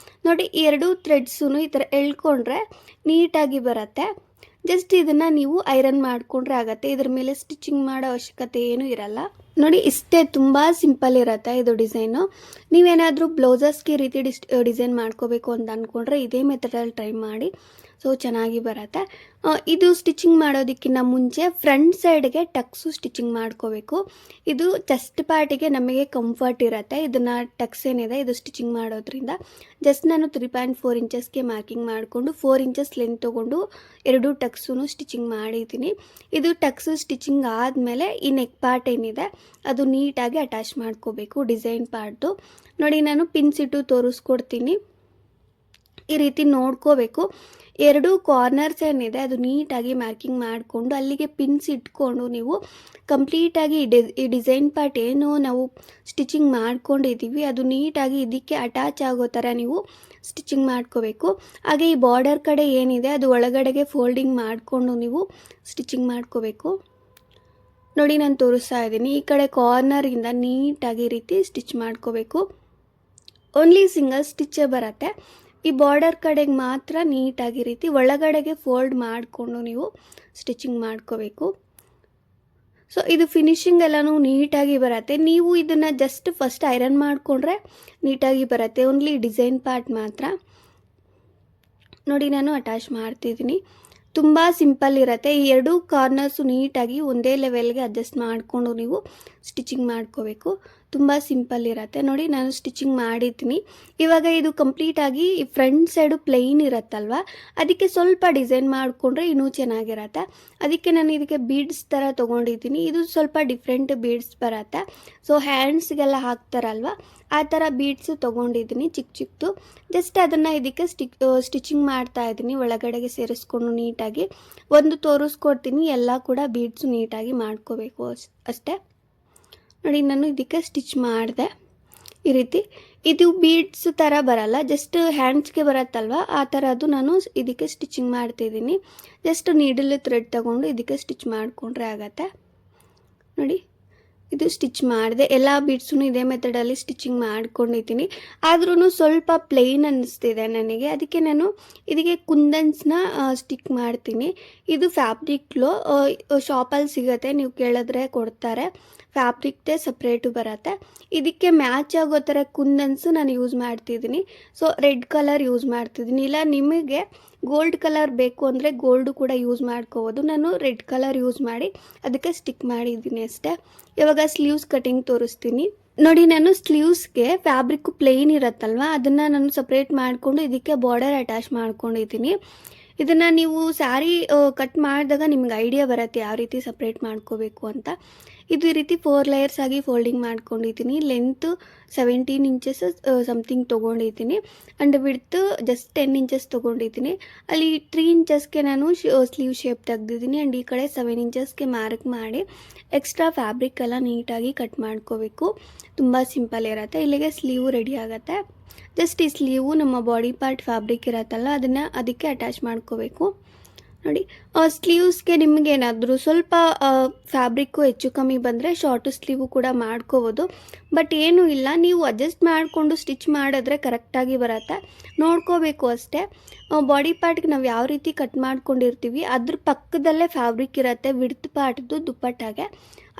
ನೋಡಿ, 2 ಥ್ರೆಡ್ಸೂ ಈ ಥರ ಎಳ್ಕೊಂಡ್ರೆ ನೀಟಾಗಿ ಬರುತ್ತೆ. ಜಸ್ಟ್ ಇದನ್ನು ನೀವು ಐರನ್ ಮಾಡಿಕೊಂಡ್ರೆ ಆಗುತ್ತೆ, ಇದ್ರ ಮೇಲೆ ಸ್ಟಿಚಿಂಗ್ ಮಾಡೋ ಅವಶ್ಯಕತೆ ಏನೂ ಇರಲ್ಲ. ನೋಡಿ, ಇಷ್ಟೇ, ತುಂಬ ಸಿಂಪಲ್ ಇರುತ್ತೆ ಇದು ಡಿಸೈನು. ನೀವೇನಾದರೂ ಬ್ಲೌಸಸ್ಗೆ ಈ ರೀತಿ ಡಿಸೈನ್ ಮಾಡ್ಕೋಬೇಕು ಅಂತ ಅಂದ್ಕೊಂಡ್ರೆ ಇದೇ ಮೆಥಡಲ್ಲಿ ಟ್ರೈ ಮಾಡಿ, ಸೊ ಚೆನ್ನಾಗಿ ಬರುತ್ತೆ. ಇದು ಸ್ಟಿಚಿಂಗ್ ಮಾಡೋದಕ್ಕಿಂತ ಮುಂಚೆ ಫ್ರಂಟ್ ಸೈಡ್ಗೆ ಟಕ್ಸು ಸ್ಟಿಚಿಂಗ್ ಮಾಡ್ಕೋಬೇಕು. ಇದು ಚೆಸ್ಟ್ ಪಾರ್ಟಿಗೆ ನಮಗೆ ಕಂಫರ್ಟ್ ಇರುತ್ತೆ, ಇದನ್ನು ಟಕ್ಸ್ ಏನಿದೆ ಇದು ಸ್ಟಿಚಿಂಗ್ ಮಾಡೋದ್ರಿಂದ. ಜಸ್ಟ್ ನಾನು 3.4 ಇಂಚಸ್ಗೆ ಮಾರ್ಕಿಂಗ್ ಮಾಡಿಕೊಂಡು 4 ಇಂಚಸ್ ಲೆಂತ್ ತೊಗೊಂಡು 2 ಟಕ್ಸೂ ಸ್ಟಿಚಿಂಗ್ ಮಾಡಿದ್ದೀನಿ. ಇದು ಟಕ್ಸು ಸ್ಟಿಚಿಂಗ್ ಆದಮೇಲೆ ಈ ನೆಕ್ ಪಾರ್ಟ್ ಏನಿದೆ ಅದು ನೀಟಾಗಿ ಅಟ್ಯಾಚ್ ಮಾಡ್ಕೋಬೇಕು ಡಿಸೈನ್ ಪಾರ್ಟು. ನೋಡಿ, ನಾನು ಪಿನ್ಸ್ ಇಟ್ಟು ತೋರಿಸ್ಕೊಡ್ತೀನಿ. ಈ ರೀತಿ ನೋಡ್ಕೋಬೇಕು, 2 ಕಾರ್ನರ್ಸ್ ಏನಿದೆ ಅದು ನೀಟಾಗಿ ಮಾರ್ಕಿಂಗ್ ಮಾಡಿಕೊಂಡು ಅಲ್ಲಿಗೆ ಪಿನ್ಸ್ ಇಟ್ಕೊಂಡು ನೀವು ಕಂಪ್ಲೀಟಾಗಿ ಈ ಡಿಸೈನ್ ಪಾರ್ಟ್ ಏನು ನಾವು ಸ್ಟಿಚಿಂಗ್ ಮಾಡ್ಕೊಂಡಿದ್ದೀವಿ ಅದು ನೀಟಾಗಿ ಇದಕ್ಕೆ ಅಟ್ಯಾಚ್ ಆಗೋ ಥರ ನೀವು ಸ್ಟಿಚಿಂಗ್ ಮಾಡ್ಕೋಬೇಕು. ಹಾಗೆ ಈ ಬಾರ್ಡರ್ ಕಡೆ ಏನಿದೆ ಅದು ಒಳಗಡೆಗೆ ಫೋಲ್ಡಿಂಗ್ ಮಾಡಿಕೊಂಡು ನೀವು ಸ್ಟಿಚಿಂಗ್ ಮಾಡ್ಕೋಬೇಕು. ನೋಡಿ ನಾನು ತೋರಿಸ್ತಾ ಇದ್ದೀನಿ. ಈ ಕಡೆ ಕಾರ್ನರಿಂದ ನೀಟಾಗಿ ಈ ರೀತಿ ಸ್ಟಿಚ್ ಮಾಡ್ಕೋಬೇಕು. ಓನ್ಲಿ ಸಿಂಗಲ್ ಸ್ಟಿಚ್ಚೇ ಬರುತ್ತೆ. ಈ ಬಾರ್ಡರ್ ಕಡೆಗೆ ಮಾತ್ರ ನೀಟಾಗಿ ರೀತಿ ಒಳಗಡೆಗೆ ಫೋಲ್ಡ್ ಮಾಡಿಕೊಂಡು ನೀವು ಸ್ಟಿಚಿಂಗ್ ಮಾಡ್ಕೋಬೇಕು. ಸೊ ಇದು ಫಿನಿಶಿಂಗ್ ಎಲ್ಲನೂ ನೀಟಾಗಿ ಬರುತ್ತೆ. ನೀವು ಇದನ್ನು ಜಸ್ಟ್ ಫಸ್ಟ್ ಐರನ್ ಮಾಡಿಕೊಂಡ್ರೆ ನೀಟಾಗಿ ಬರುತ್ತೆ. ಓನ್ಲಿ ಡಿಸೈನ್ ಪಾರ್ಟ್ ಮಾತ್ರ. ನೋಡಿ ನಾನು ಅಟ್ಯಾಚ್ ಮಾಡ್ತಿದ್ದೀನಿ. ತುಂಬ ಸಿಂಪಲ್ ಇರುತ್ತೆ. ಈ ಎರಡೂ ಕಾರ್ನರ್ಸು ನೀಟಾಗಿ ಒಂದೇ ಲೆವೆಲ್ಗೆ ಅಡ್ಜಸ್ಟ್ ಮಾಡಿಕೊಂಡು ನೀವು ಸ್ಟಿಚಿಂಗ್ ಮಾಡ್ಕೋಬೇಕು. ತುಂಬ ಸಿಂಪಲ್ ಇರುತ್ತೆ. ನೋಡಿ ನಾನು ಸ್ಟಿಚಿಂಗ್ ಮಾಡಿದ್ದೀನಿ. ಇವಾಗ ಇದು ಕಂಪ್ಲೀಟಾಗಿ ಈ ಫ್ರಂಟ್ ಸೈಡು ಪ್ಲೈನ್ ಇರುತ್ತಲ್ವ, ಅದಕ್ಕೆ ಸ್ವಲ್ಪ ಡಿಸೈನ್ ಮಾಡಿಕೊಂಡ್ರೆ ಇನ್ನೂ ಚೆನ್ನಾಗಿರುತ್ತೆ. ಅದಕ್ಕೆ ನಾನು ಇದಕ್ಕೆ ಬೀಡ್ಸ್ ಥರ ತೊಗೊಂಡಿದ್ದೀನಿ. ಇದು ಸ್ವಲ್ಪ ಡಿಫ್ರೆಂಟ್ ಬೀಡ್ಸ್ ಬರುತ್ತೆ. ಸೊ ಹ್ಯಾಂಡ್ಸ್ಗೆಲ್ಲ ಹಾಕ್ತಾರಲ್ವ, ಆ ಥರ ಬೀಡ್ಸು ತೊಗೊಂಡಿದ್ದೀನಿ ಚಿಕ್ಕ ಚಿಕ್ಕದು. ಜಸ್ಟ್ ಅದನ್ನು ಇದಕ್ಕೆ ಸ್ಟಿಚಿಂಗ್ ಮಾಡ್ತಾ ಇದ್ದೀನಿ, ಒಳಗಡೆಗೆ ಸೇರಿಸ್ಕೊಂಡು ನೀಟಾಗಿ. ಒಂದು ತೋರಿಸ್ಕೊಡ್ತೀನಿ, ಎಲ್ಲ ಕೂಡ ಬೀಡ್ಸು ನೀಟಾಗಿ ಮಾಡ್ಕೋಬೇಕು ಅಷ್ಟೇ. ನೋಡಿ ನಾನು ಇದಕ್ಕೆ ಸ್ಟಿಚ್ ಮಾಡಿದೆ ಈ ರೀತಿ. ಇದು ಬೀಡ್ಸ್ ಥರ ಬರಲ್ಲ, ಜಸ್ಟ್ ಹ್ಯಾಂಡ್ಸ್ಗೆ ಬರುತ್ತಲ್ವ ಆ ಥರದ್ದು ನಾನು ಇದಕ್ಕೆ ಸ್ಟಿಚಿಂಗ್ ಮಾಡ್ತಿದ್ದೀನಿ. ಜಸ್ಟ್ ನೀಡಲ್ ಥ್ರೆಡ್ ತಗೊಂಡು ಇದಕ್ಕೆ ಸ್ಟಿಚ್ ಮಾಡಿಕೊಂಡ್ರೆ ಆಗತ್ತೆ. ನೋಡಿ ಇದು ಸ್ಟಿಚ್ ಮಾಡಿದೆ. ಎಲ್ಲ ಬೀಡ್ಸೂ ಇದೇ ಮೆಥಡಲ್ಲಿ ಸ್ಟಿಚಿಂಗ್ ಮಾಡ್ಕೊಂಡಿದ್ದೀನಿ. ಆದ್ರೂ ಸ್ವಲ್ಪ ಪ್ಲೇನ್ ಅನ್ನಿಸ್ತಿದೆ ನನಗೆ, ಅದಕ್ಕೆ ನಾನು ಇದಕ್ಕೆ ಕುಂದನ್ಸ್ನ ಸ್ಟಿಕ್ ಮಾಡ್ತೀನಿ. ಇದು ಫ್ಯಾಬ್ರಿಕ್ಲು ಶಾಪಲ್ಲಿ ಸಿಗುತ್ತೆ, ನೀವು ಕೇಳಿದ್ರೆ ಕೊಡ್ತಾರೆ. ಫ್ಯಾಬ್ರಿಕ್ದೇ ಸಪ್ರೇಟು ಬರುತ್ತೆ. ಇದಕ್ಕೆ ಮ್ಯಾಚ್ ಆಗೋ ಥರ ಕುಂದನ್ಸು ನಾನು ಯೂಸ್ ಮಾಡ್ತಿದ್ದೀನಿ. ಸೊ ರೆಡ್ ಕಲರ್ ಯೂಸ್ ಮಾಡ್ತಿದ್ದೀನಿ. ಇಲ್ಲ ನಿಮಗೆ ಗೋಲ್ಡ್ ಕಲರ್ ಬೇಕು ಅಂದರೆ ಗೋಲ್ಡು ಕೂಡ ಯೂಸ್ ಮಾಡ್ಕೋಬೋದು. ನಾನು ರೆಡ್ ಕಲರ್ ಯೂಸ್ ಮಾಡಿ ಅದಕ್ಕೆ ಸ್ಟಿಕ್ ಮಾಡಿದ್ದೀನಿ ಅಷ್ಟೇ. ಇವಾಗ ಸ್ಲೀವ್ಸ್ ಕಟಿಂಗ್ ತೋರಿಸ್ತೀನಿ. ನೋಡಿ ನಾನು ಸ್ಲೀವ್ಸ್ಗೆ ಫ್ಯಾಬ್ರಿಕ್ಕು ಪ್ಲೇನ್ ಇರುತ್ತಲ್ವ, ಅದನ್ನು ನಾನು ಸಪ್ರೇಟ್ ಮಾಡಿಕೊಂಡು ಇದಕ್ಕೆ ಬಾರ್ಡರ್ ಅಟ್ಯಾಚ್ ಮಾಡ್ಕೊಂಡಿದ್ದೀನಿ. ಇದನ್ನು ನೀವು ಸ್ಯಾರಿ ಕಟ್ ಮಾಡಿದಾಗ ನಿಮ್ಗೆ ಐಡಿಯಾ ಬರುತ್ತೆ ಯಾವ ರೀತಿ ಸಪ್ರೇಟ್ ಮಾಡ್ಕೋಬೇಕು ಅಂತ. ಇದು ಈ ರೀತಿ 4 ಲೇಯರ್ಸ್ ಆಗಿ ಫೋಲ್ಡಿಂಗ್ ಮಾಡ್ಕೊಂಡಿದ್ದೀನಿ. ಲೆಂತು 17 ಇಂಚಸ್ ಸಮಥಿಂಗ್ ತೊಗೊಂಡಿದ್ದೀನಿ. ಆ್ಯಂಡ್ ವಿಡ್ತು ಜಸ್ಟ್ 10 ಇಂಚಸ್ ತೊಗೊಂಡಿದ್ದೀನಿ. ಅಲ್ಲಿ 3 ಇಂಚಸ್ಗೆ ನಾನು ಸ್ಲೀವ್ ಶೇಪ್ ತೆಗ್ದಿದ್ದೀನಿ. ಆ್ಯಂಡ್ ಈ ಕಡೆ 7 ಇಂಚಸ್ಗೆ ಮಾರ್ಕ್ ಮಾಡಿ ಎಕ್ಸ್ಟ್ರಾ ಫ್ಯಾಬ್ರಿಕ್ ಎಲ್ಲ ನೀಟಾಗಿ ಕಟ್ ಮಾಡ್ಕೋಬೇಕು. ತುಂಬ ಸಿಂಪಲ್ ಇರುತ್ತೆ. ಇಲ್ಲಿಗೆ ಸ್ಲೀವ್ ರೆಡಿ ಆಗುತ್ತೆ. ಜಸ್ಟ್ ಈ ಸ್ಲೀವು ನಮ್ಮ ಬಾಡಿ ಪಾರ್ಟ್ ಫ್ಯಾಬ್ರಿಕ್ ಇರುತ್ತಲ್ಲ ಅದಕ್ಕೆ ಅಟ್ಯಾಚ್ ಮಾಡ್ಕೋಬೇಕು. ನೋಡಿ ಸ್ಲೀವ್ಸ್ಗೆ ನಿಮಗೇನಾದರೂ ಸ್ವಲ್ಪ ಫ್ಯಾಬ್ರಿಕ್ಕು ಹೆಚ್ಚು ಕಮ್ಮಿ ಬಂದರೆ ಶಾರ್ಟು ಸ್ಲೀವು ಕೂಡ ಮಾಡ್ಕೋಬೋದು. ಬಟ್ ಏನೂ ಇಲ್ಲ, ನೀವು ಅಡ್ಜಸ್ಟ್ ಮಾಡಿಕೊಂಡು ಸ್ಟಿಚ್ ಮಾಡಿದ್ರೆ ಕರೆಕ್ಟಾಗಿ ಬರುತ್ತೆ. ನೋಡ್ಕೋಬೇಕು ಅಷ್ಟೇ. ಬಾಡಿ ಪಾರ್ಟ್ಗೆ ನಾವು ಯಾವ ರೀತಿ ಕಟ್ ಮಾಡ್ಕೊಂಡಿರ್ತೀವಿ ಅದ್ರ ಪಕ್ಕದಲ್ಲೇ ಫ್ಯಾಬ್ರಿಕ್ ಇರುತ್ತೆ ವಿಡ್ತ್ ಪಾರ್ಟ್ದು ದುಪ್ಪಟ್ಟಾಗೆ.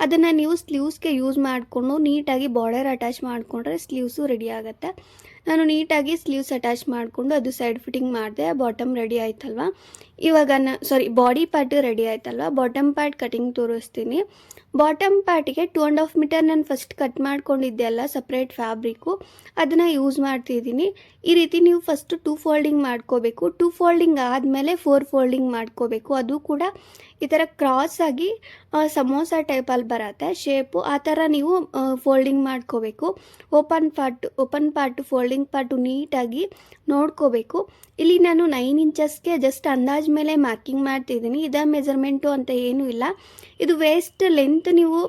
ಅದನ್ನು ನೀವು ಸ್ಲೀವ್ಸ್ಗೆ ಯೂಸ್ ಮಾಡಿಕೊಂಡು ನೀಟಾಗಿ ಬಾರ್ಡರ್ ಅಟ್ಯಾಚ್ ಮಾಡಿಕೊಂಡ್ರೆ ಸ್ಲೀವ್ಸು ರೆಡಿ ಆಗುತ್ತೆ. ನಾನು ನೀಟಾಗಿ ಸ್ಲೀವ್ಸ್ ಅಟ್ಯಾಚ್ ಮಾಡಿಕೊಂಡು ಅದು ಸೈಡ್ ಫಿಟ್ಟಿಂಗ್ ಮಾಡಿದೆ. ಬಾಟಮ್ ರೆಡಿ ಆಯ್ತಲ್ವ. ಇವಾಗ ಬಾಡಿ ಪಾರ್ಟ್ ರೆಡಿ ಆಯ್ತಲ್ವ, ಬಾಟಮ್ ಪಾರ್ಟ್ ಕಟಿಂಗ್ ತೋರಿಸ್ತೀನಿ. ಬಾಟಮ್ ಪಾರ್ಟಿಗೆ 2.5 ಮೀಟರ್ ನಾನು ಫಸ್ಟ್ ಕಟ್ ಮಾಡ್ಕೊಂಡಿದ್ದೆ ಅಲ್ಲ ಸಪ್ರೇಟ್ ಫ್ಯಾಬ್ರಿಕ್ಕು, ಅದನ್ನು ಯೂಸ್ ಮಾಡ್ತಿದ್ದೀನಿ. ಈ ರೀತಿ ನೀವು ಫಸ್ಟು 2 ಫೋಲ್ಡಿಂಗ್ ಮಾಡ್ಕೋಬೇಕು. 2 ಫೋಲ್ಡಿಂಗ್ ಆದಮೇಲೆ 4 ಫೋಲ್ಡಿಂಗ್ ಮಾಡ್ಕೋಬೇಕು. ಅದು ಕೂಡ ಈ ಥರ ಕ್ರಾಸಾಗಿ ಸಮೋಸ ಟೈಪಲ್ಲಿ ಬರುತ್ತೆ ಶೇಪು, ಆ ಥರ ನೀವು ಫೋಲ್ಡಿಂಗ್ ಮಾಡ್ಕೋಬೇಕು. ಓಪನ್ ಪಾರ್ಟು ಫೋಲ್ಡಿಂಗ್ ಪಾರ್ಟು ನೀಟಾಗಿ ನೋಡ್ಕೋಬೇಕು. ಇಲ್ಲಿ ನಾನು 9 ಇಂಚಸ್ಗೆ ಜಸ್ಟ್ ಅಂದಾಜು ಮೇಲೆ ಮಾರ್ಕಿಂಗ್ ಮಾಡ್ತಿದ್ದೀನಿ. ಇದೇ ಮೆಜರ್ಮೆಂಟು ಅಂತ ಏನೂ ಇಲ್ಲ. ಇದು ವೇಸ್ಟ್ ಲೆಂತ್ ನೀವು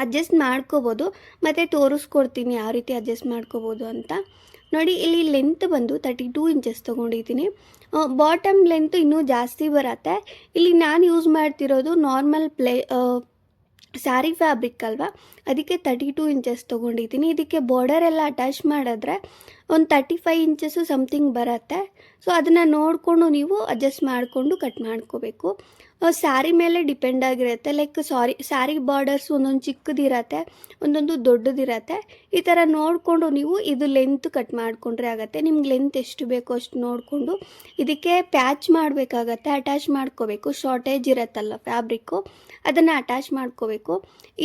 ಅಡ್ಜಸ್ಟ್ ಮಾಡ್ಕೋಬೋದು, ಮತ್ತು ತೋರಿಸ್ಕೊಡ್ತೀನಿ ಯಾವ ರೀತಿ ಅಡ್ಜಸ್ಟ್ ಮಾಡ್ಕೋಬೋದು ಅಂತ. ನೋಡಿ ಇಲ್ಲಿ ಲೆಂತ್ ಬಂದು 32 ಇಂಚಸ್ ತೊಗೊಂಡಿದ್ದೀನಿ. ಬಾಟಮ್ ಲೆಂತ್ ಇನ್ನೂ ಜಾಸ್ತಿ ಬರುತ್ತೆ. ಇಲ್ಲಿ ನಾನು ಯೂಸ್ ಮಾಡ್ತಿರೋದು ನಾರ್ಮಲ್ ಸ್ಯಾರಿ ಫ್ಯಾಬ್ರಿಕ್ ಅಲ್ವಾ, ಅದಕ್ಕೆ 32 ಇಂಚಸ್ ತೊಗೊಂಡಿದ್ದೀನಿ. ಇದಕ್ಕೆ ಬಾರ್ಡರ್ ಎಲ್ಲ ಅಟ್ಯಾಚ್ ಮಾಡಿದ್ರೆ ಒಂದು 35 ಇಂಚಸ್ಸು ಸಮಥಿಂಗ್ ಬರುತ್ತೆ. ಸೊ ಅದನ್ನು ನೋಡಿಕೊಂಡು ನೀವು ಅಡ್ಜಸ್ಟ್ ಮಾಡಿಕೊಂಡು ಕಟ್ ಮಾಡ್ಕೋಬೇಕು. ಸ್ಯಾರಿ ಮೇಲೆ ಡಿಪೆಂಡ್ ಆಗಿರುತ್ತೆ. ಲೈಕ್ ಸ್ಯಾರಿ ಬಾರ್ಡರ್ಸ್ ಒಂದೊಂದು ಚಿಕ್ಕದಿರತ್ತೆ, ಒಂದೊಂದು ದೊಡ್ಡದಿರತ್ತೆ. ಈ ಥರ ನೋಡಿಕೊಂಡು ನೀವು ಇದು ಲೆಂತ್ ಕಟ್ ಮಾಡಿಕೊಂಡ್ರೆ ಆಗುತ್ತೆ. ನಿಮ್ಗೆ ಲೆಂತ್ ಎಷ್ಟು ಬೇಕೋ ಅಷ್ಟು ನೋಡಿಕೊಂಡು ಇದಕ್ಕೆ ಪ್ಯಾಚ್ ಮಾಡಬೇಕಾಗತ್ತೆ, ಅಟ್ಯಾಚ್ ಮಾಡ್ಕೋಬೇಕು. ಶಾರ್ಟೇಜ್ ಇರುತ್ತಲ್ಲ ಫ್ಯಾಬ್ರಿಕ್ಕು, ಅದನ್ನು ಅಟ್ಯಾಚ್ ಮಾಡ್ಕೋಬೇಕು.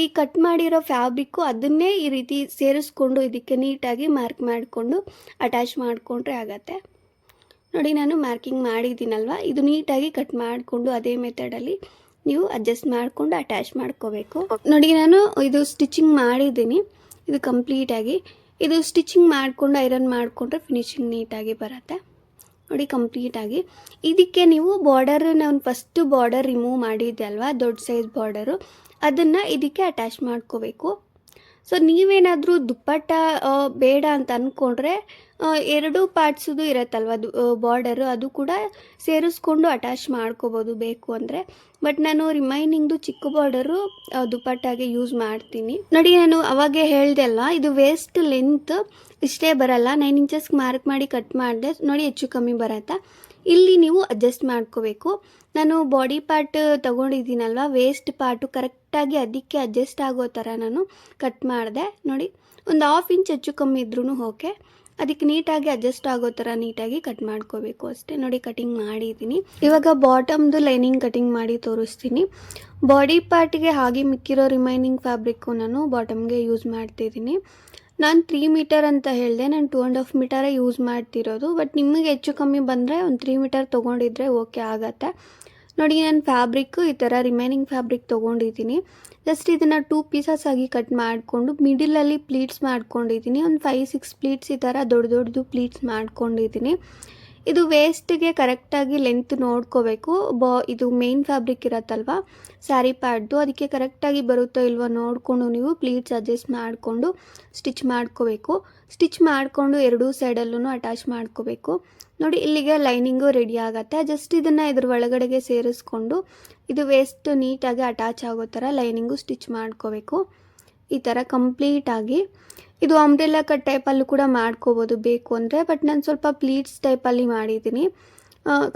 ಈ ಕಟ್ ಮಾಡಿರೋ ಫ್ಯಾಬ್ರಿಕ್ಕು ಅದನ್ನೇ ಈ ರೀತಿ ಸೇರಿಸ್ಕೊಂಡು ಇದಕ್ಕೆ ನೀಟಾಗಿ ಮಾರ್ಕ್ ಮಾಡಿಕೊಂಡು ಅಟ್ಯಾಚ್ ಮಾಡಿಕೊಂಡ್ರೆ ಆಗತ್ತೆ. ನೋಡಿ ನಾನು ಮಾರ್ಕಿಂಗ್ ಮಾಡಿದ್ದೀನಲ್ವ, ಇದು ನೀಟಾಗಿ ಕಟ್ ಮಾಡಿಕೊಂಡು ಅದೇ ಮೆಥಡಲ್ಲಿ ನೀವು ಅಡ್ಜಸ್ಟ್ ಮಾಡಿಕೊಂಡು ಅಟ್ಯಾಚ್ ಮಾಡ್ಕೋಬೇಕು. ನೋಡಿ ನಾನು ಇದು ಸ್ಟಿಚಿಂಗ್ ಮಾಡಿದ್ದೀನಿ, ಇದು ಕಂಪ್ಲೀಟಾಗಿ. ಇದು ಸ್ಟಿಚಿಂಗ್ ಮಾಡಿಕೊಂಡು ಐರನ್ ಮಾಡಿಕೊಂಡ್ರೆ ಫಿನಿಶಿಂಗ್ ನೀಟಾಗಿ ಬರುತ್ತೆ. ನೋಡಿ ಕಂಪ್ಲೀಟಾಗಿ. ಇದಕ್ಕೆ ನೀವು ಬಾರ್ಡರ್, ನಾನು ಫಸ್ಟು ಬಾರ್ಡರ್ ರಿಮೂವ್ ಮಾಡಿದ್ದೆ ಅಲ್ವಾ, ದೊಡ್ಡ ಸೈಜ್ ಬಾರ್ಡರು, ಅದನ್ನು ಇದಕ್ಕೆ ಅಟ್ಯಾಚ್ ಮಾಡ್ಕೋಬೇಕು. ಸೊ ನೀವೇನಾದರೂ ದುಪ್ಪಟ್ಟ ಬೇಡ ಅಂತ ಅಂದ್ಕೊಂಡ್ರೆ 2 ಪಾರ್ಟ್ಸದು ಇರುತ್ತಲ್ವ ಬಾರ್ಡರು, ಅದು ಕೂಡ ಸೇರಿಸ್ಕೊಂಡು ಅಟ್ಯಾಚ್ ಮಾಡ್ಕೋಬೋದು ಬೇಕು ಅಂದರೆ. ಬಟ್ ನಾನು ರಿಮೈನಿಂಗ್ದು ಚಿಕ್ಕ ಬಾರ್ಡರು ದುಪ್ಪಟ್ಟಾಗೆ ಯೂಸ್ ಮಾಡ್ತೀನಿ. ನೋಡಿ, ನಾನು ಅವಾಗೆ ಹೇಳ್ದೆ ಅಲ್ಲ, ಇದು ವೇಸ್ಟ್ ಲೆಂತ್ ಇಷ್ಟೇ ಬರಲ್ಲ, 9 ಇಂಚಸ್ಗೆ ಮಾರ್ಕ್ ಮಾಡಿ ಕಟ್ ಮಾಡಿದೆ. ನೋಡಿ, ಹೆಚ್ಚು ಕಮ್ಮಿ ಬರುತ್ತೆ. ಇಲ್ಲಿ ನೀವು ಅಡ್ಜಸ್ಟ್ ಮಾಡ್ಕೋಬೇಕು. ನಾನು ಬಾಡಿ ಪಾರ್ಟ್ ತೊಗೊಂಡಿದ್ದೀನಲ್ವ, ವೇಸ್ಟ್ ಪಾರ್ಟು ಕರೆಕ್ಟಾಗಿ ಅದಕ್ಕೆ ಅಡ್ಜಸ್ಟ್ ಆಗೋ ಥರ ನಾನು ಕಟ್ ಮಾಡಿದೆ. ನೋಡಿ, ಒಂದು 1/2 ಇಂಚ್ ಹೆಚ್ಚು ಕಮ್ಮಿ ಇದ್ರೂ ಓಕೆ, ಅದಕ್ಕೆ ನೀಟಾಗಿ ಅಡ್ಜಸ್ಟ್ ಆಗೋ ಥರ ನೀಟಾಗಿ ಕಟ್ ಮಾಡ್ಕೋಬೇಕು ಅಷ್ಟೇ. ನೋಡಿ, ಕಟಿಂಗ್ ಮಾಡಿದ್ದೀನಿ. ಇವಾಗ ಬಾಟಮ್ದು ಲೈನಿಂಗ್ ಕಟಿಂಗ್ ಮಾಡಿ ತೋರಿಸ್ತೀನಿ. ಬಾಡಿ ಪಾರ್ಟಿಗೆ ಹಾಗೆ ಮಿಕ್ಕಿರೋ ರಿಮೈನಿಂಗ್ ಫ್ಯಾಬ್ರಿಕ್ಕು ನಾನು ಬಾಟಮ್ಗೆ ಯೂಸ್ ಮಾಡ್ತಿದ್ದೀನಿ. ನಾನು 3 ಮೀಟರ್ ಅಂತ ಹೇಳಿದೆ, ನಾನು 2.5 ಮೀಟರೇ ಯೂಸ್ ಮಾಡ್ತಿರೋದು. ಬಟ್ ನಿಮಗೆ ಹೆಚ್ಚು ಕಮ್ಮಿ ಬಂದರೆ ಒಂದು 3 ಮೀಟರ್ ತೊಗೊಂಡಿದ್ರೆ ಓಕೆ ಆಗುತ್ತೆ. ನೋಡಿ, ನಾನು ಫ್ಯಾಬ್ರಿಕ್ಕು ಈ ಥರ ರಿಮೈನಿಂಗ್ ಫ್ಯಾಬ್ರಿಕ್ ತೊಗೊಂಡಿದ್ದೀನಿ. ಜಸ್ಟ್ ಇದನ್ನು 2 ಪೀಸಸ್ ಆಗಿ ಕಟ್ ಮಾಡಿಕೊಂಡು ಮಿಡಿಲಲ್ಲಿ ಪ್ಲೀಟ್ಸ್ ಮಾಡ್ಕೊಂಡಿದ್ದೀನಿ. ಒಂದು 5-6 ಪ್ಲೀಟ್ಸ್ ಈ ಥರ ದೊಡ್ಡದು ಪ್ಲೀಟ್ಸ್ ಮಾಡ್ಕೊಂಡಿದ್ದೀನಿ. ಇದು ವೇಸ್ಟಿಗೆ ಕರೆಕ್ಟಾಗಿ ಲೆಂತ್ ನೋಡ್ಕೋಬೇಕು. ಇದು ಮೇನ್ ಫ್ಯಾಬ್ರಿಕ್ ಇರತ್ತಲ್ವ ಸ್ಯಾರಿ ಪ್ಯಾಡ್ದು, ಅದಕ್ಕೆ ಕರೆಕ್ಟಾಗಿ ಬರುತ್ತೋ ಇಲ್ವೋ ನೋಡಿಕೊಂಡು ನೀವು ಪ್ಲೀಟ್ಸ್ ಅಡ್ಜಸ್ಟ್ ಮಾಡಿಕೊಂಡು ಸ್ಟಿಚ್ ಮಾಡ್ಕೋಬೇಕು. ಸ್ಟಿಚ್ ಮಾಡಿಕೊಂಡು 2 ಸೈಡಲ್ಲೂ ಅಟ್ಯಾಚ್ ಮಾಡ್ಕೋಬೇಕು. ನೋಡಿ, ಇಲ್ಲಿಗೆ ಲೈನಿಂಗು ರೆಡಿ ಆಗುತ್ತೆ. ಜಸ್ಟ್ ಇದನ್ನು ಇದ್ರ ಒಳಗಡೆಗೆ ಸೇರಿಸ್ಕೊಂಡು ಇದು ವೇಸ್ಟ್ ನೀಟಾಗಿ ಅಟ್ಯಾಚ್ ಆಗೋ ಥರ ಲೈನಿಂಗು ಸ್ಟಿಚ್ ಮಾಡ್ಕೋಬೇಕು. ಈ ಥರ ಕಂಪ್ಲೀಟಾಗಿ ಇದು ಅಂಬ್ರೆಲಾ ಕಟ್ ಟೈಪಲ್ಲೂ ಕೂಡ ಮಾಡ್ಕೋಬೋದು ಬೇಕು ಅಂದರೆ. ಬಟ್ ನಾನು ಸ್ವಲ್ಪ ಪ್ಲೀಟ್ಸ್ ಟೈಪಲ್ಲಿ ಮಾಡಿದ್ದೀನಿ.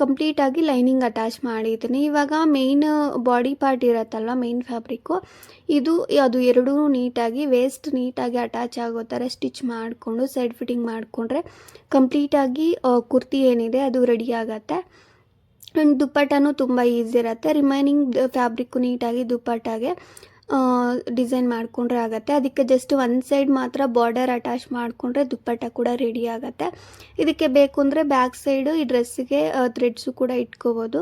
ಕಂಪ್ಲೀಟಾಗಿ ಲೈನಿಂಗ್ ಅಟ್ಯಾಚ್ ಮಾಡಿದ್ದೀನಿ. ಇವಾಗ ಮೇಯ್ನ್ ಬಾಡಿ ಪಾರ್ಟ್ ಇರುತ್ತಲ್ವ, ಮೇಯ್ನ್ ಫ್ಯಾಬ್ರಿಕ್ಕು, ಅದು ಎರಡೂ ನೀಟಾಗಿ ವೇಸ್ಟ್ ನೀಟಾಗಿ ಅಟ್ಯಾಚ್ ಆಗೋ ಥರ ಸ್ಟಿಚ್ ಮಾಡಿಕೊಂಡು ಸೈಡ್ ಫಿಟ್ಟಿಂಗ್ ಮಾಡಿಕೊಂಡ್ರೆ ಕಂಪ್ಲೀಟಾಗಿ ಕುರ್ತಿ ಏನಿದೆ ಅದು ರೆಡಿ ಆಗುತ್ತೆ. ಆ್ಯಂಡ್ ದುಪ್ಪಟ್ಟನೂ ತುಂಬ ಈಸಿ ಇರುತ್ತೆ. ರಿಮೈನಿಂಗ್ ಫ್ಯಾಬ್ರಿಕ್ಕು ನೀಟಾಗಿ ದುಪ್ಪಟ್ಟಾಗೆ ಡಿಸೈನ್ ಮಾಡಿಕೊಂಡ್ರೆ ಆಗುತ್ತೆ. ಅದಕ್ಕೆ ಜಸ್ಟ್ ಒಂದು ಸೈಡ್ ಮಾತ್ರ ಬಾರ್ಡರ್ ಅಟ್ಯಾಚ್ ಮಾಡಿಕೊಂಡ್ರೆ ದುಪ್ಪಟ್ಟ ಕೂಡ ರೆಡಿ ಆಗುತ್ತೆ. ಇದಕ್ಕೆ ಬೇಕು ಅಂದರೆ ಬ್ಯಾಕ್ ಸೈಡು ಈ ಡ್ರೆಸ್ಸಿಗೆ ಥ್ರೆಡ್ಸು ಕೂಡ ಇಟ್ಕೋಬೋದು.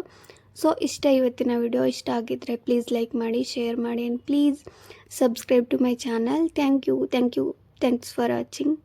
ಸೊ ಇಷ್ಟ ಇವತ್ತಿನ ವಿಡಿಯೋ. ಇಷ್ಟ ಆಗಿದ್ದರೆ ಪ್ಲೀಸ್ ಲೈಕ್ ಮಾಡಿ, ಶೇರ್ ಮಾಡಿ, and please subscribe to my channel. Thank you. Thanks for watching.